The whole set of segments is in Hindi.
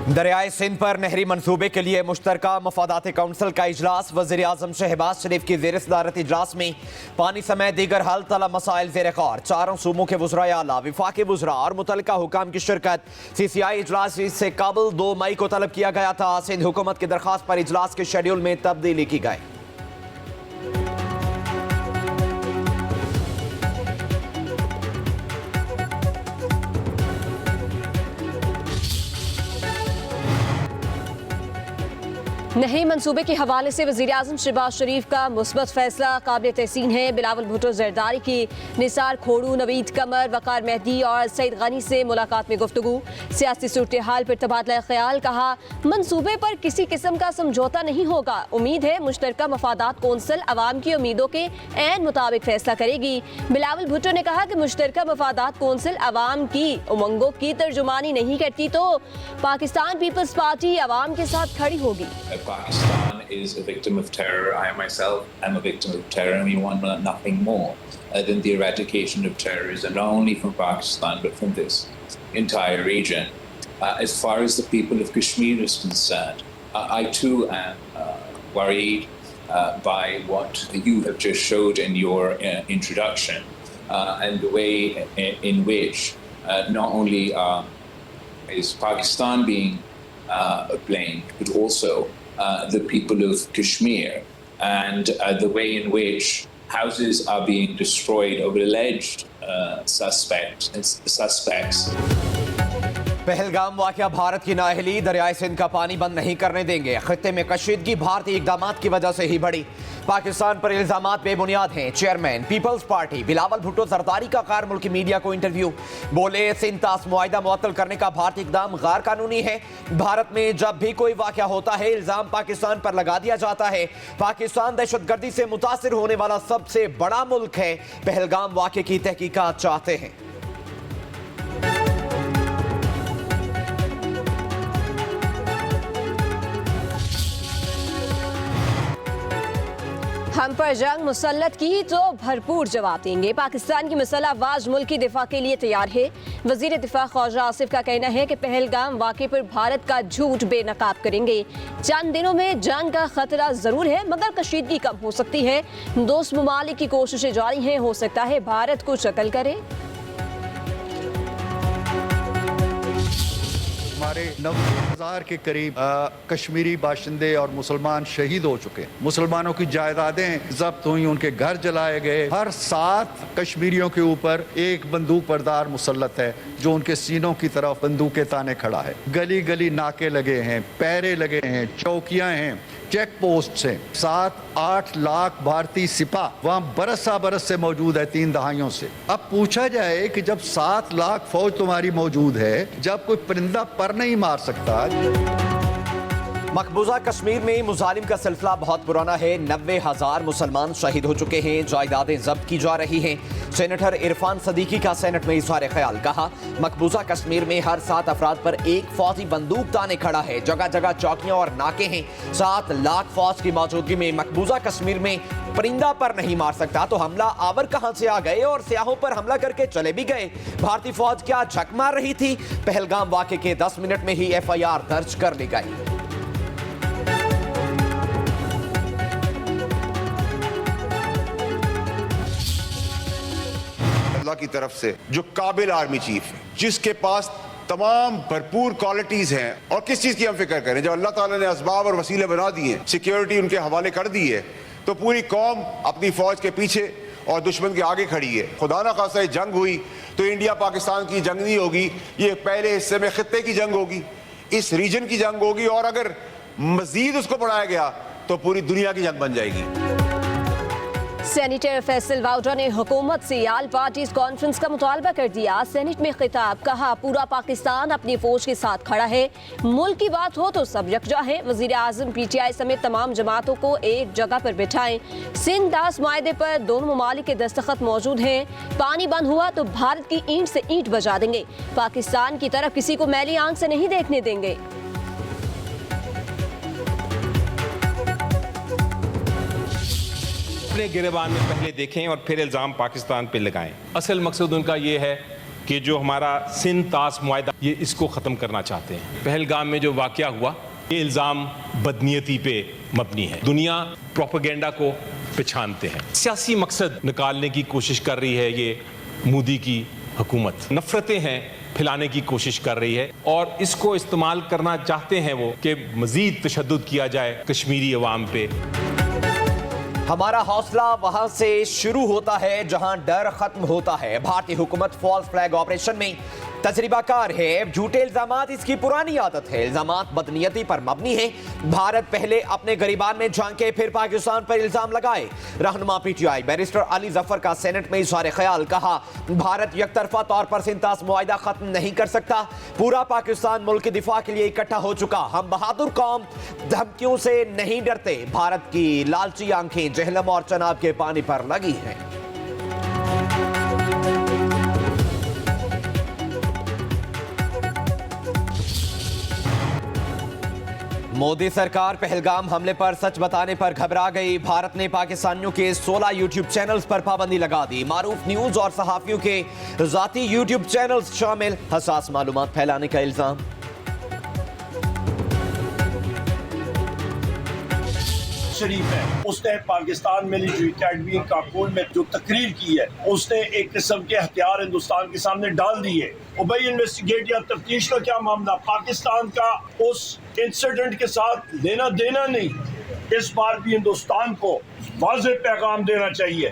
दरियाए सिंध पर नहरी मनसूबे के लिए मुश्तरका मफादात काउंसिल का इजलास। वज़ीर आज़म शहबाज शरीफ की ज़ेर सदारत इजलास में पानी समेत दीगर हल तलब मसाइल ज़ेर गौर। चारों सूबों के वज़राए आला, वफाकी वज़रा और मुतल्लिका हुकाम की शिरकत। CCI इजलास से काबुल 2 मई को तलब किया गया था। सिंध हुकूमत की दरख्वास्त पर इजलास के शेड्यूल में तब्दीली की गई। नहरी मनसूबे के हवाले से वज़ीर आज़म शहबाज शरीफ का मुस्बत फैसला काबिल तहसीन है। बिलावल भुट्टो जरदारी की निसार खोड़ू, नवीद कमर, वकार मेहदी और सईद गनी से मुलाकात में गुफ्तगू। सियासी सूरत हाल पर तबादला ख्याल, कहा मनसूबे पर किसी किस्म का समझौता नहीं होगा। उम्मीद है मुश्तरका मफादात कौंसिल अवाम की उम्मीदों के ऐन मुताबिक फैसला करेगी। बिलावल भुट्टो ने कहा कि मुश्तरका मफादात कौंसिल अवाम की उमंगों की तर्जुमानी नहीं करती तो पाकिस्तान पीपल्स पार्टी अवाम के साथ खड़ी होगी। Pakistan is a victim of terror. I myself am a victim of terror, and we want nothing more than the eradication of terrorism, not only from Pakistan but from this entire region. As far as the people of Kashmir is concerned, I too am worried by what you have just showed in your introduction and the way in which not only is Pakistan being blamed, but also the people of Kashmir, and the way in which houses are being destroyed over alleged suspects. Pahalgam वाक़या भारत की नाअहली, दरियाए सिंध का पानी बंद नहीं करने देंगे। खित्ते में कशीदगी भारतीय इक़दामात की वजह से ही बढ़ी। पाकिस्तान पर इल्ज़ामात बेबुनियाद हैं। Chairman peoples party Bilawal Bhutto Zardari का गैर मुल्की मीडिया को इंटरव्यू। बोले सिंध तास मुआहिदा मुअत्तल करने का भारतीय इक़दाम गैर कानूनी है। भारत में जब भी कोई वाक़या होता है इल्ज़ाम पाकिस्तान पर लगा दिया जाता है। पाकिस्तान दहशतगर्दी से मुतासिर होने वाला सबसे बड़ा मुल्क है। पहलगाम वाक़े की तहकीकात चाहते हैं। हम पर जंग मुसल्लत की तो भरपूर जवाब देंगे। पाकिस्तान की मसला अफवाज मुल्क की दिफा के लिए तैयार है। वजीर दिफा ख्वाजा आसिफ का कहना है कि पहलगाम वाक़े पर भारत का झूठ बेनकाब करेंगे। चंद दिनों में जंग का खतरा जरूर है मगर कशीदगी कम हो सकती है। दोस्त ममालिक की कोशिशें जारी हैं, हो सकता है भारत कुछ अकल करे। हमारे 90,000 के करीब कश्मीरी बाशिंदे और मुसलमान शहीद हो चुके हैं। मुसलमानों की जायदादें जब्त हुई, उनके घर जलाए गए। हर 7 कश्मीरियों के ऊपर एक बंदूक बरदार मुसल्लत है जो उनके सीनों की तरफ बंदूकें ताने खड़ा है। गली गली नाके लगे हैं, पैरे लगे हैं, चौकियां हैं, चेक पोस्ट हैं। 7-8 लाख भारतीय सिपाह वहाँ बरसा बरस से मौजूद है, 3 दहाइयों से। अब पूछा जाए कि जब 7 लाख फौज तुम्हारी मौजूद है, जब कोई परिंदा पर नहीं मार सकता। मकबूजा कश्मीर में मुजालिम का सिलसिला बहुत पुराना है। 90,000 मुसलमान शहीद हो चुके हैं, जायदादें जब्त की जा रही हैं। सेनेटर इरफान सदीकी का सेनेट में इजहार ख्याल, कहा मकबूजा कश्मीर में हर 7 अफराद पर एक फौजी बंदूक ताने खड़ा है। जगह जगह चौकियां और नाके हैं। 7 लाख फौज की मौजूदगी में मकबूजा कश्मीर में परिंदा पर नहीं मार सकता तो हमला आवर कहां से आ गए और सियाहों पर हमला करके चले भी गए। भारतीय फौज क्या झक मार रही थी? पहलगाम वाक़े के 10 मिनट में ही FIR दर्ज कर ली गई। अल्लाह की तरफ से जो काबिल आर्मी चीफ है, जिसके पास तमाम भरपूर क्वालिटीज हैं, और किस चीज की हम फिक्र करें, जब अल्लाह ताला ने असबाब और वसीले बना दिए, सिक्योरिटी उनके हवाले कर दी है, तो पूरी कौम अपनी फौज के पीछे और दुश्मन के आगे खड़ी है। खुदा ना खासा जंग हुई तो इंडिया पाकिस्तान की जंग नहीं होगी, ये पहले हिस्से में खित्ते की जंग होगी, इस रीजन की जंग होगी, और अगर मजीद उसको बढ़ाया गया तो पूरी दुनिया की जंग बन जाएगी। सेनेटर फैसल वाउडा ने हुकूमत से आल पार्टीज कॉन्फ्रेंस का मुतालबा कर दिया। सेनेट में खिताब, कहा पूरा पाकिस्तान अपनी फौज के साथ खड़ा है। मुल्क की बात हो तो सब यकजा है। वजीर आज़म PTI समेत तमाम जमातों को एक जगह पर बिठाएं। सिंध तास मुआहदे पर दोनों ममालिक के दस्तखत मौजूद हैं। पानी बंद हुआ तो भारत की ईंट से ईंट बजा देंगे। पाकिस्तान की तरफ किसी को मैली आंख से नहीं देखने देंगे। अपने गिरबान में पहले देखें और फिर इल्ज़ाम पाकिस्तान पे लगाएं। असल मकसद उनका ये है कि जो हमारा सिंध तास मुआहदा ये इसको ख़त्म करना चाहते हैं। पहलगाम में जो वाक़या हुआ ये इल्ज़ाम बदनीयती पे मबनी है। दुनिया प्रोपेगेंडा को पहचानते हैं, सियासी मकसद निकालने की कोशिश कर रही है ये मोदी की हुकूमत। नफरतें हैं फैलाने की कोशिश कर रही है और इसको इस्तेमाल करना चाहते हैं वो कि मज़ीद तशद्दुद किया जाए कश्मीरी अवाम पे। हमारा हौसला वहां से शुरू होता है जहां डर खत्म होता है। भारतीय हुकूमत फॉल्स फ्लैग ऑपरेशन में तजर्बाकार है। झूठे इल्जामात इसकी पुरानी आदत है। इल्जामात बदनीयती पर मबनी है। भारत पहले अपने गरीबान में झांके फिर पाकिस्तान पर इल्जाम लगाए। रहनुमा पीटीआई बैरिस्टर अली जफर का सेनेट में इजहार ख्याल। कहा भारत यकतरफा तौर पर सिंतास मुआहिदा खत्म नहीं कर सकता। पूरा पाकिस्तान मुल्क के दिफा के लिए इकट्ठा हो चुका। हम बहादुर कौम धमकियों से नहीं डरते। भारत की लालची आंखें जहलम और चनाब के पानी पर लगी हैं। मोदी सरकार पहलगाम हमले पर सच बताने पर घबरा गई। भारत ने पाकिस्तानियों के 16 यूट्यूब चैनल्स पर पाबंदी लगा दी। मारूफ न्यूज और सहाफियों के जाती यूट्यूब चैनल्स शामिल। हसास मालूमात फैलाने का इल्जाम। शरीफ है, उसने पाकिस्तान मिलिट्री अकेडमी काबुल में जो तकरीर की है उसने एक किस्म के हथियार हिंदुस्तान के सामने डाल दिए। और भाई इन्वेस्टिगेट या तफ्तीश का क्या मामला, पाकिस्तान का उस इंसिडेंट के साथ लेना देना नहीं। इस बार भी हिंदुस्तान को वाज़ेह पैगाम देना चाहिए।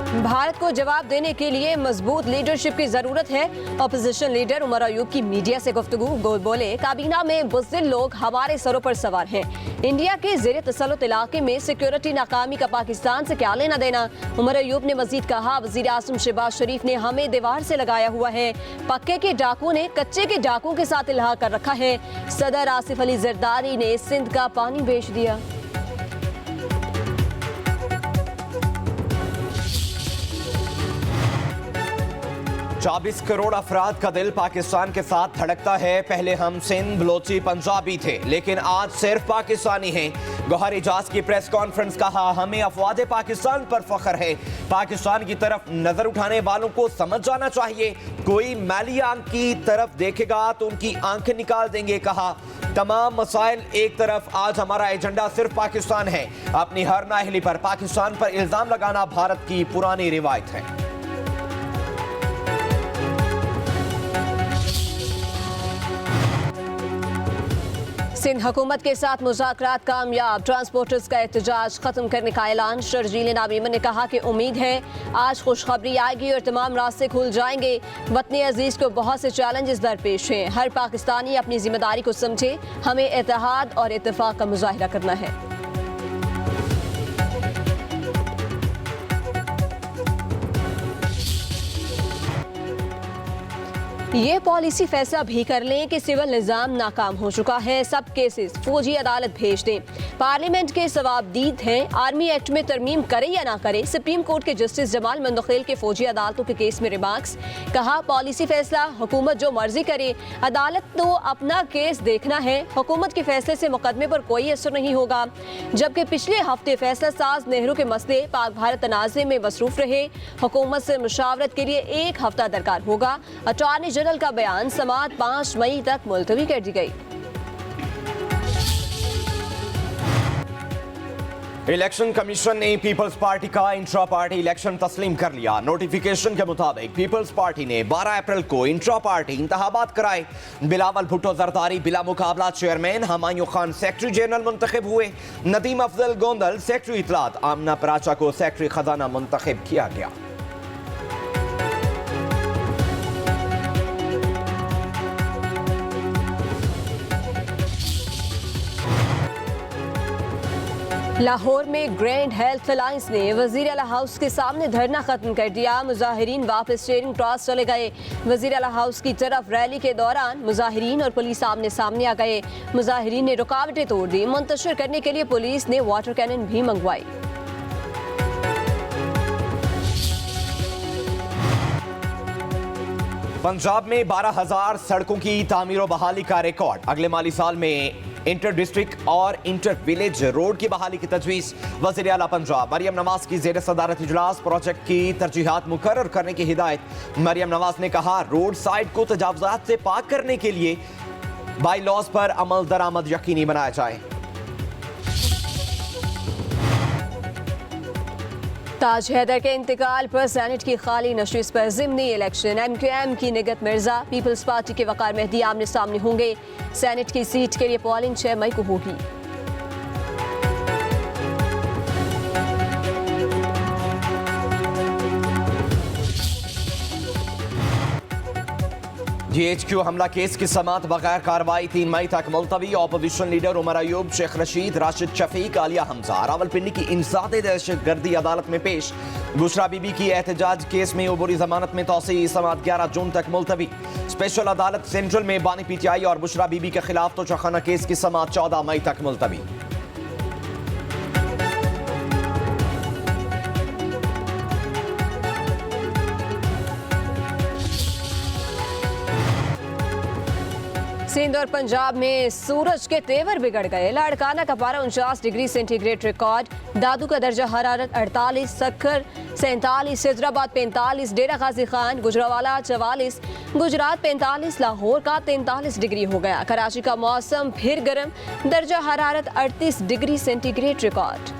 भारत को जवाब देने के लिए मजबूत लीडरशिप की जरूरत है। अपोजिशन लीडर उमर अयूब की मीडिया से गुफ्तगू। बोले काबीना में बुज़दिल लोग हमारे सरों पर सवार हैं। इंडिया के ज़ेरे तसल्लुत इलाके में सिक्योरिटी नाकामी का पाकिस्तान से क्या लेना देना। उमर अयूब ने मजीद कहा वज़ीर आज़म शहबाज शरीफ ने हमें दीवार से लगाया हुआ है। पक्के के डाकू ने कच्चे के डाकू के साथ इल्हा कर रखा है। सदर आसिफ अली जरदारी ने सिंध का पानी बेच दिया। 24 करोड़ अफराद का दिल पाकिस्तान के साथ धड़कता है। पहले हम सिंध, बलोची, पंजाबी थे, लेकिन आज सिर्फ पाकिस्तानी हैं। गौहर एजाज की प्रेस कॉन्फ्रेंस। कहा हमें अफवाद पाकिस्तान पर फख्र है। पाकिस्तान की तरफ नजर उठाने वालों को समझ जाना चाहिए, कोई मैली आंख की तरफ देखेगा तो उनकी आंखें निकाल देंगे। कहा तमाम मसाइल एक तरफ, आज हमारा एजेंडा सिर्फ पाकिस्तान है। अपनी हर नाअहली पर पाकिस्तान पर इल्जाम लगाना भारत की पुरानी रिवायत है। सिंध हुकूमत के साथ मुज़ाकरात कामयाब। ट्रांसपोर्टर्स का एहतजाज खत्म करने का ऐलान। शर्जील नाबीमन ने कहा कि उम्मीद है आज खुशखबरी आएगी और तमाम रास्ते खुल जाएंगे। वतन अजीज़ को बहुत से चैलेंजेस दरपेश हैं। हर पाकिस्तानी अपनी जिम्मेदारी को समझे। हमें इत्तेहाद और इत्तेफाक का मुजाहिरा करना है। ये पॉलिसी फैसला भी कर लें कि सिविल निज़ाम नाकाम हो चुका है। सब केसेस फौजी अदालत भेज दें। पार्लियामेंट के सवाबदीद हैं। आर्मी एक्ट में तरमीम करे या ना करे। सुप्रीम कोर्ट के जस्टिस जमाल मंदखेल के फौजी अदालतों के केस में रिमार्क्स। कहा पॉलिसी फैसला हुकूमत जो मर्जी करे, अदालत तो अपना केस देखना है। हुकूमत के फैसले से मुकदमे पर कोई असर नहीं होगा। जबकि पिछले हफ्ते फैसला साज नेहरू के मसले पाक भारत तनाज़े में मसरूफ रहे। हुकूमत से मुशावरत के लिए 1 हफ्ता दरकार होगा। अटॉर्नी जनरल का बयान समाअत 5 मई तक मुलतवी कर दी गई। इलेक्शन कमीशन ने पीपल्स पार्टी का इंट्रा पार्टी इलेक्शन तस्लीम कर लिया। नोटिफिकेशन के मुताबिक पीपल्स पार्टी ने 12 अप्रैल को इंट्रा पार्टी इंतखाबात कराए। बिलावल भुट्टो जरदारी बिला मुकाबला chairman, Humayun Khan secretary general मुंतखब हुए। नदीम अफजल गोंदल सेक्रेटरी इतलात, आमना पराचा को सेक्रेटरी खजाना मुंतखब किया गया। लाहौर में ग्रैंड हेल्थ अलायंस ने वजीर आला हाउस के सामने धरना खत्म कर दिया। मुजाहिरीन वापस चेयरिंग क्रॉस चले गए। वजीर आला हाउस की तरफ रैली के दौरान मुजाहिरीन और पुलिस आमने सामने आ गए। मुजाहिरीन ने रुकावटें तोड़ दी। मुंतशिर करने के लिए पुलिस ने वाटर कैनन भी मंगवाई। पंजाब में 12,000 सड़कों की तामीर और बहाली का रिकॉर्ड। अगले माली साल में इंटर डिस्ट्रिक्ट और इंटर विलेज रोड की बहाली की तजवीज़। वज़ीर आला पंजाब मरियम नवाज की ज़ेर सदारत इजलास प्रोजेक्ट की तरजीहात मुकर्रर करने की हिदायत। मरियम नवाज ने कहा रोड साइड को तजावुज़ात से पाक करने के लिए बाई लॉज पर अमल दरामद यकीनी बनाया जाए। ताज हैदर के इंतकाल पर सेनेट की खाली नशिस्त पर ज़िमनी इलेक्शन। MQM की निगत मिर्जा, पीपल्स पार्टी के वकार मेहदी आमने सामने होंगे। सेनेट की सीट के लिए पोलिंग 6 मई को होगी। GHQ हमला केस की समात बगैर कार्रवाई 3 मई तक मुलतवी। ऑपोजिशन लीडर उमर अयूब, शेख रशीद, राशिद शफीक, आलिया हमजा रावलपिंडी की इंसदाद दहशतगर्दी अदालत में पेश। बुशरा बीबी की एहतजाज केस में उबूरी जमानत में तोसी, समात 11 जून तक मुलतवी। स्पेशल अदालत सेंट्रल में बानी PTI और बुशरा बीबी के खिलाफ तोशाखाना केस की समात 14 मई तक मुलतवी। सिंध और पंजाब में सूरज के तेवर बिगड़ गए। लाड़काना का पारा 49 डिग्री सेंटीग्रेड रिकॉर्ड। दादू का दर्जा हरारत 48, सक्खर 47, हैदराबाद 45, डेरा गाजी खान, गुजरावाला 44, गुजरात 45, लाहौर का 43 डिग्री हो गया। कराची का मौसम फिर गर्म, दर्जा हरारत 38 डिग्री सेंटीग्रेड रिकॉर्ड।